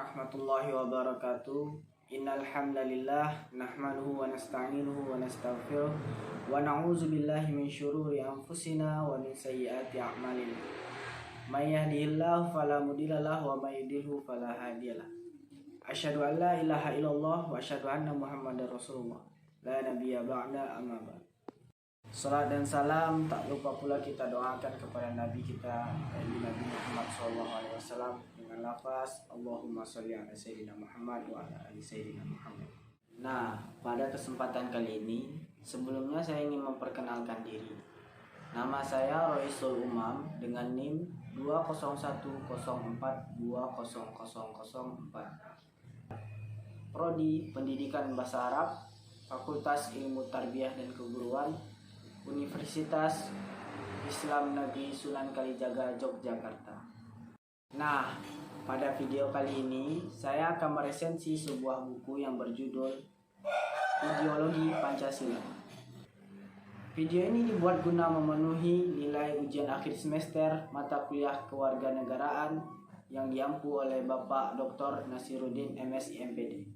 warahmatullahi wabarakatuh. Innal hamdalillah nahmaduhu wa nasta'inuhu wa nastaghfiruh wa na'udzu billahi min syururi anfusina wa min sayyiati a'malina. May yahdihillahu fala mudilla lahu wa may yudlilhu fala hadiyalah. Asyhadu an la ilaha illallah wa asyhadu anna Muhammadar Rasulullah. La nabiyya ba'da amma ba'd. Salat dan salam tak lupa pula kita doakan kepada Nabi kita Nabi Muhammad SAW dengan lafaz Allahumma sholli ala sayyidina Muhammad wa ala ali sayyidina Muhammad. Nah, pada kesempatan kali ini sebelumnya saya ingin memperkenalkan diri. Nama saya Roisul Umam dengan NIM 20104200004. Prodi Pendidikan Bahasa Arab, Fakultas Ilmu Tarbiyah dan Keguruan, Universitas Islam Negeri Sunan Kalijaga, Yogyakarta. Nah, pada video kali ini saya akan meresensi sebuah buku yang berjudul Ideologi Pancasila. Video ini dibuat guna memenuhi nilai ujian akhir semester mata kuliah kewarganegaraan yang diampu oleh Bapak Dr. Nasiruddin MSI MPD.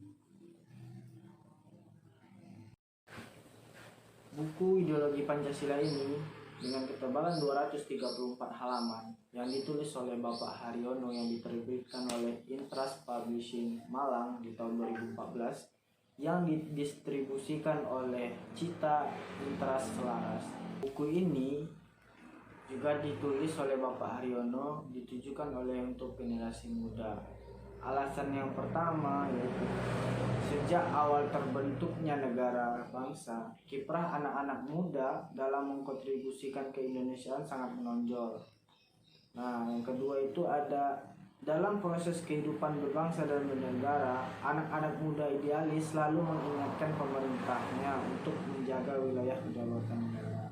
Buku Ideologi Pancasila ini dengan ketebalan 234 halaman yang ditulis oleh Bapak Haryono yang diterbitkan oleh Intras Publishing Malang di tahun 2014 yang didistribusikan oleh Cita Intras Selaras. Buku ini juga ditulis oleh Bapak Haryono ditujukan untuk generasi muda. Alasan yang pertama yaitu sejak awal terbentuknya negara bangsa, kiprah anak-anak muda dalam mengkontribusikan keindonesiaan sangat menonjol. Nah, yang kedua itu ada dalam proses kehidupan berbangsa dan bernegara, anak-anak muda idealis selalu mengingatkan pemerintahnya untuk menjaga wilayah kedaulatan negara,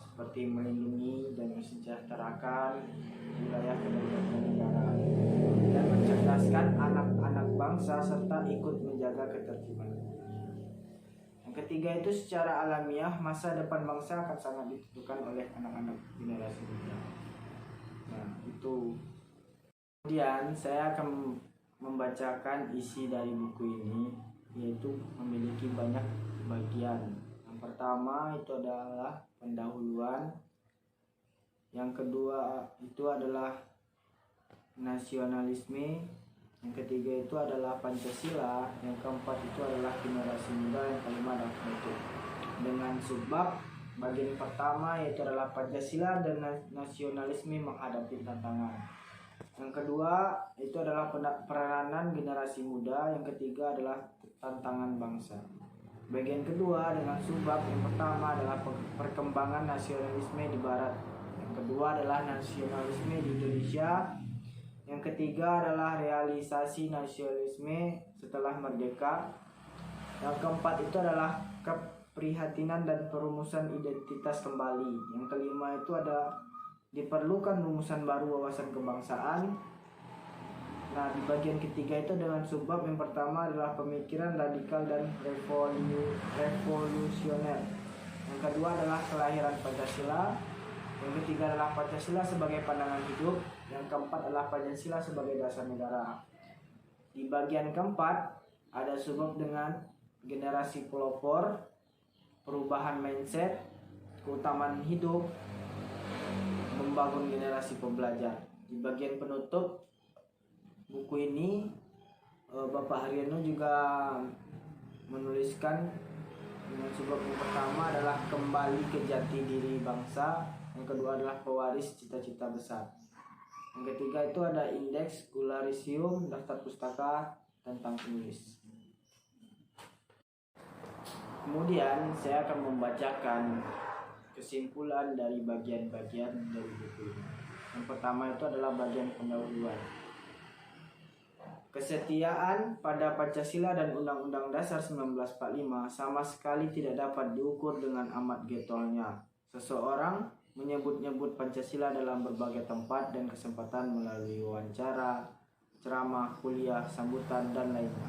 seperti melindungi dan mensejahterakan wilayah kedaulatan negara dan mencerdaskan anak-anak bangsa serta ikut menjaga ketertiban. Yang ketiga itu secara alamiah masa depan bangsa akan sangat ditentukan oleh anak-anak generasi muda. Nah, itu. Kemudian saya akan membacakan isi dari buku ini, yaitu memiliki banyak bagian. Yang pertama itu adalah pendahuluan. Yang kedua itu adalah nasionalisme. Yang ketiga itu adalah Pancasila. Yang keempat itu adalah generasi muda. Yang kelima adalah penutup dengan subbab. Bagian pertama yaitu adalah Pancasila dan nasionalisme menghadapi tantangan. Yang kedua itu adalah peranan generasi muda. Yang ketiga adalah tantangan bangsa. Bagian kedua dengan subbab, yang pertama adalah perkembangan nasionalisme di barat. Yang kedua adalah nasionalisme di Indonesia. Yang ketiga adalah realisasi nasionalisme setelah merdeka. Yang keempat itu adalah keprihatinan dan perumusan identitas kembali. Yang kelima itu ada diperlukan rumusan baru wawasan kebangsaan. Nah, di bagian ketiga itu dengan subbab yang pertama adalah pemikiran radikal dan revolusioner. Yang kedua adalah kelahiran Pancasila. Yang ketiga adalah Pancasila sebagai pandangan hidup. Yang keempat adalah Pancasila sebagai dasar negara. Di bagian keempat ada subbab dengan generasi pelopor, perubahan mindset, keutamaan hidup, membangun generasi pembelajar. Di bagian penutup buku ini Bapak Haryono juga menuliskan dengan subbab yang pertama adalah kembali ke jati diri bangsa. Yang kedua adalah pewaris cita-cita besar. Yang ketiga itu ada indeks Gularisium, daftar pustaka tentang penulis. Kemudian saya akan membacakan kesimpulan dari bagian-bagian dari buku ini. Yang pertama itu adalah bagian pendahuluan. Kesetiaan pada Pancasila dan Undang-Undang Dasar 1945 sama sekali tidak dapat diukur dengan amat getolnya seseorang menyebut-nyebut Pancasila dalam berbagai tempat dan kesempatan melalui wawancara, ceramah, kuliah, sambutan, dan lainnya.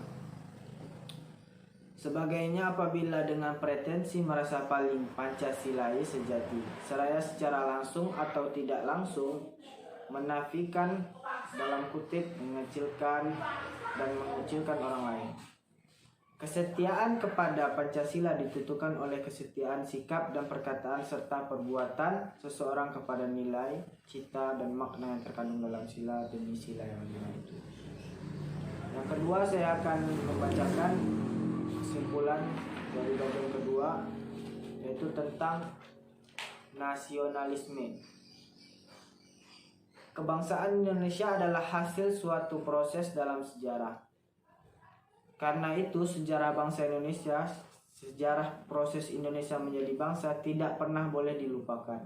Sebagainya apabila dengan pretensi merasa paling Pancasilais sejati, seraya secara langsung atau tidak langsung menafikan dalam kutip mengecilkan dan mengucilkan orang lain. Kesetiaan kepada Pancasila ditentukan oleh kesetiaan sikap dan perkataan serta perbuatan seseorang kepada nilai, cita, dan makna yang terkandung dalam sila demi sila yang lima itu. Yang kedua, saya akan membacakan kesimpulan dari bagian kedua, yaitu tentang nasionalisme. Kebangsaan Indonesia adalah hasil suatu proses dalam sejarah. Karena itu, sejarah bangsa Indonesia, sejarah proses Indonesia menjadi bangsa tidak pernah boleh dilupakan.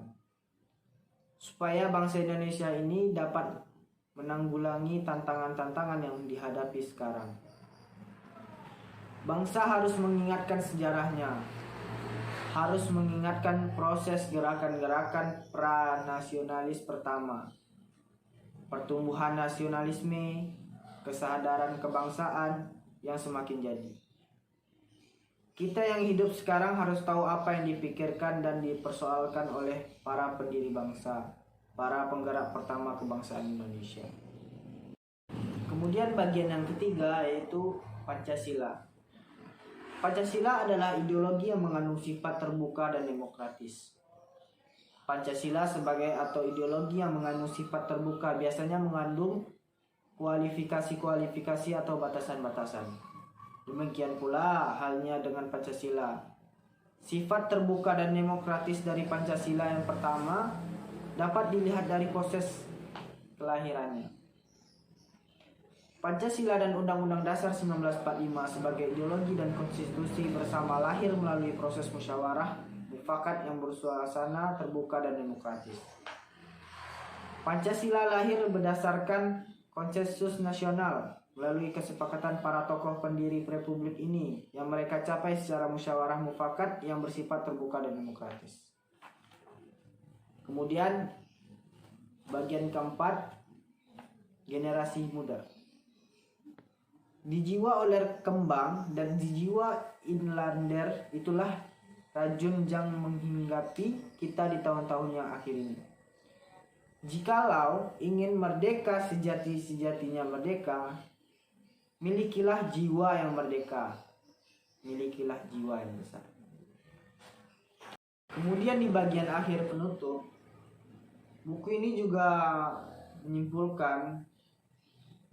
Supaya bangsa Indonesia ini dapat menanggulangi tantangan-tantangan yang dihadapi sekarang. Bangsa harus mengingatkan sejarahnya, harus mengingatkan proses gerakan-gerakan pra-nasionalis pertama, pertumbuhan nasionalisme, kesadaran kebangsaan yang semakin jadi. Kita yang hidup sekarang harus tahu apa yang dipikirkan dan dipersoalkan oleh para pendiri bangsa, para penggerak pertama kebangsaan Indonesia. Kemudian bagian yang ketiga yaitu Pancasila. Pancasila adalah ideologi yang mengandung sifat terbuka dan demokratis. Pancasila sebagai atau ideologi yang mengandung sifat terbuka biasanya mengandung kualifikasi atau batasan-batasan. Demikian pula halnya dengan Pancasila. Sifat terbuka dan demokratis dari Pancasila yang pertama dapat dilihat dari proses kelahirannya. Pancasila dan Undang-Undang Dasar 1945 sebagai ideologi dan konstitusi bersama lahir melalui proses musyawarah mufakat yang bersuasana terbuka dan demokratis. Pancasila lahir berdasarkan konsensus nasional melalui kesepakatan para tokoh pendiri republik ini yang mereka capai secara musyawarah mufakat yang bersifat terbuka dan demokratis. Kemudian bagian keempat, generasi muda. Dijiwa oleh kembang dan dijiwa inlander, itulah rajun yang menghinggapi kita di tahun-tahun yang akhir ini. Jikalau ingin merdeka sejati-sejatinya merdeka, milikilah jiwa yang merdeka, milikilah jiwa yang besar. Kemudian di bagian akhir penutup, buku ini juga menyimpulkan,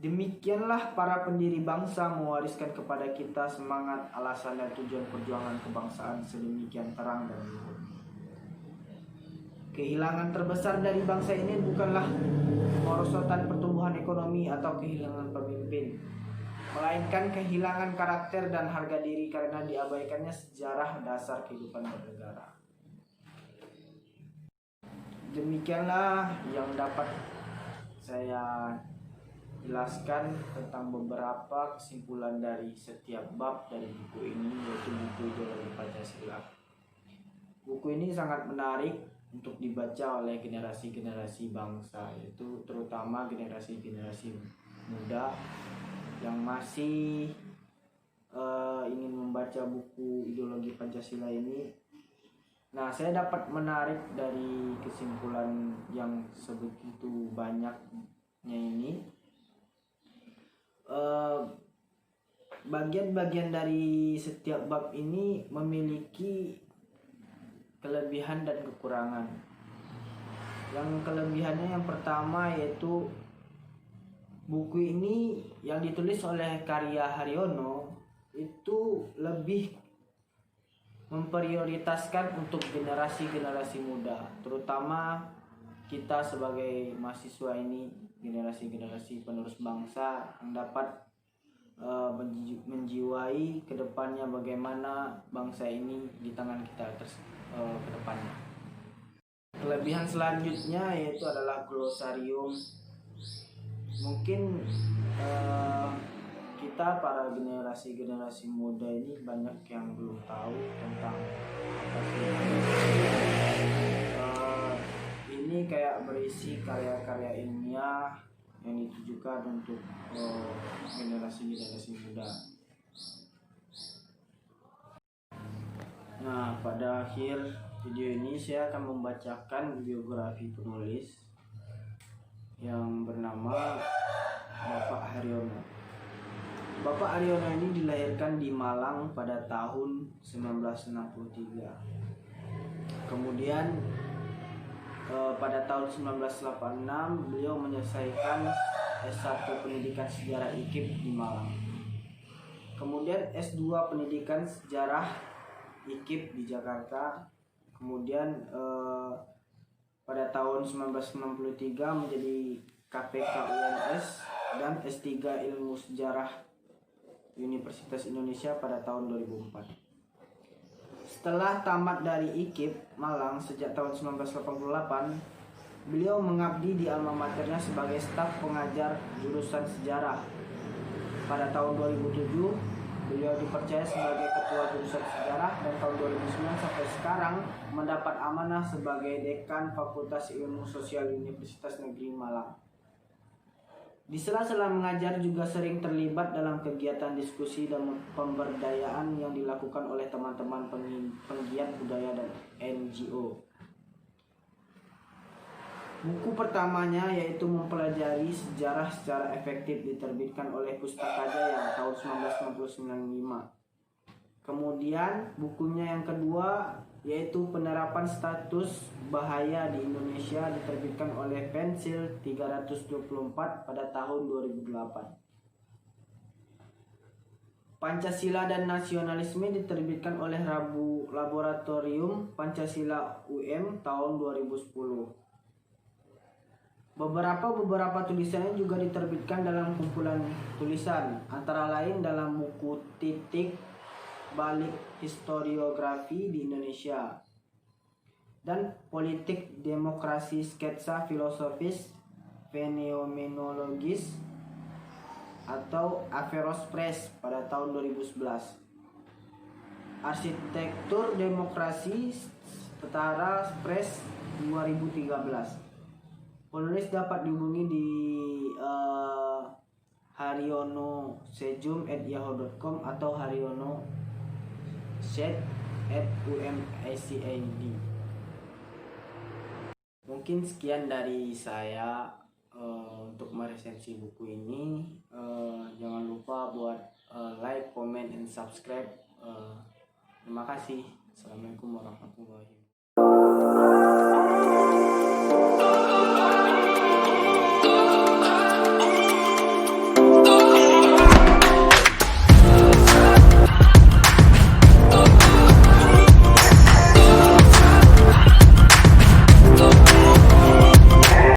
demikianlah para pendiri bangsa mewariskan kepada kita semangat, alasan, dan tujuan perjuangan kebangsaan sedemikian terang dan luhur. Kehilangan terbesar dari bangsa ini bukanlah kemerosotan pertumbuhan ekonomi atau kehilangan pemimpin, melainkan kehilangan karakter dan harga diri karena diabaikannya sejarah dasar kehidupan bernegara. Demikianlah yang dapat saya jelaskan tentang beberapa kesimpulan dari setiap bab dari buku ini, yaitu buku Ideologi Pancasila. Buku ini sangat menarik untuk dibaca oleh generasi-generasi bangsa, yaitu terutama generasi-generasi muda yang masih ingin membaca buku Ideologi Pancasila ini. Nah, saya dapat menarik dari kesimpulan yang sebegitu banyaknya ini. Bagian-bagian dari setiap bab ini memiliki kelebihan dan kekurangan. Yang kelebihannya yang pertama yaitu buku ini yang ditulis oleh Karya Haryono itu lebih memprioritaskan untuk generasi-generasi muda, terutama kita sebagai mahasiswa ini, generasi-generasi penerus bangsa yang dapat menjiwai kedepannya bagaimana bangsa ini di tangan kita ke depannya. Kelebihan selanjutnya yaitu adalah glosarium. Mungkin kita para generasi muda ini banyak yang belum tahu tentang apa sih. Ini kayak berisi karya-karya ilmiah yang ditujukan untuk generasi muda. Nah, pada akhir video ini saya akan membacakan biografi penulis. yang bernama Bapak Haryono. Bapak Haryono ini dilahirkan di Malang pada tahun 1963. Kemudian pada tahun 1986 beliau menyelesaikan S1 Pendidikan Sejarah IKIP di Malang. Kemudian S2 Pendidikan Sejarah IKIP di Jakarta. Kemudian pada tahun 1993 menjadi KPK UNS dan S3 Ilmu Sejarah Universitas Indonesia pada tahun 2004. Setelah tamat dari IKIP Malang sejak tahun 1988, beliau mengabdi di alma maternya sebagai staf pengajar jurusan sejarah. Pada tahun 2007 beliau dipercaya sebagai ketua jurusan sejarah dan tahun 2009 sampai sekarang mendapat amanah sebagai dekan Fakultas Ilmu Sosial Universitas Negeri Malang. Di sela-sela mengajar juga sering terlibat dalam kegiatan diskusi dan pemberdayaan yang dilakukan oleh teman-teman penggiat budaya dan NGO. Buku pertamanya yaitu Mempelajari Sejarah Secara Efektif diterbitkan oleh Pustaka Jaya tahun 1995. Kemudian bukunya yang kedua yaitu Penerapan Status Bahaya di Indonesia diterbitkan oleh Pensil 324 pada tahun 2008. Pancasila dan Nasionalisme diterbitkan oleh Laboratorium Pancasila UM tahun 2010. Beberapa tulisannya juga diterbitkan dalam kumpulan tulisan, antara lain dalam buku Titik Balik Historiografi di Indonesia dan Politik Demokrasi Sketsa Filosofis Fenomenologis atau Averroes Press pada tahun 2011. Arsitektur Demokrasi Setara Press 2013. Penulis dapat dihubungi di haryonosejum@yahoo.com atau haryonosed@umacid. Mungkin sekian dari saya untuk meresensi buku ini. Jangan lupa buat like, comment, and subscribe. Terima kasih. Assalamualaikum warahmatullahi wabarakatuh.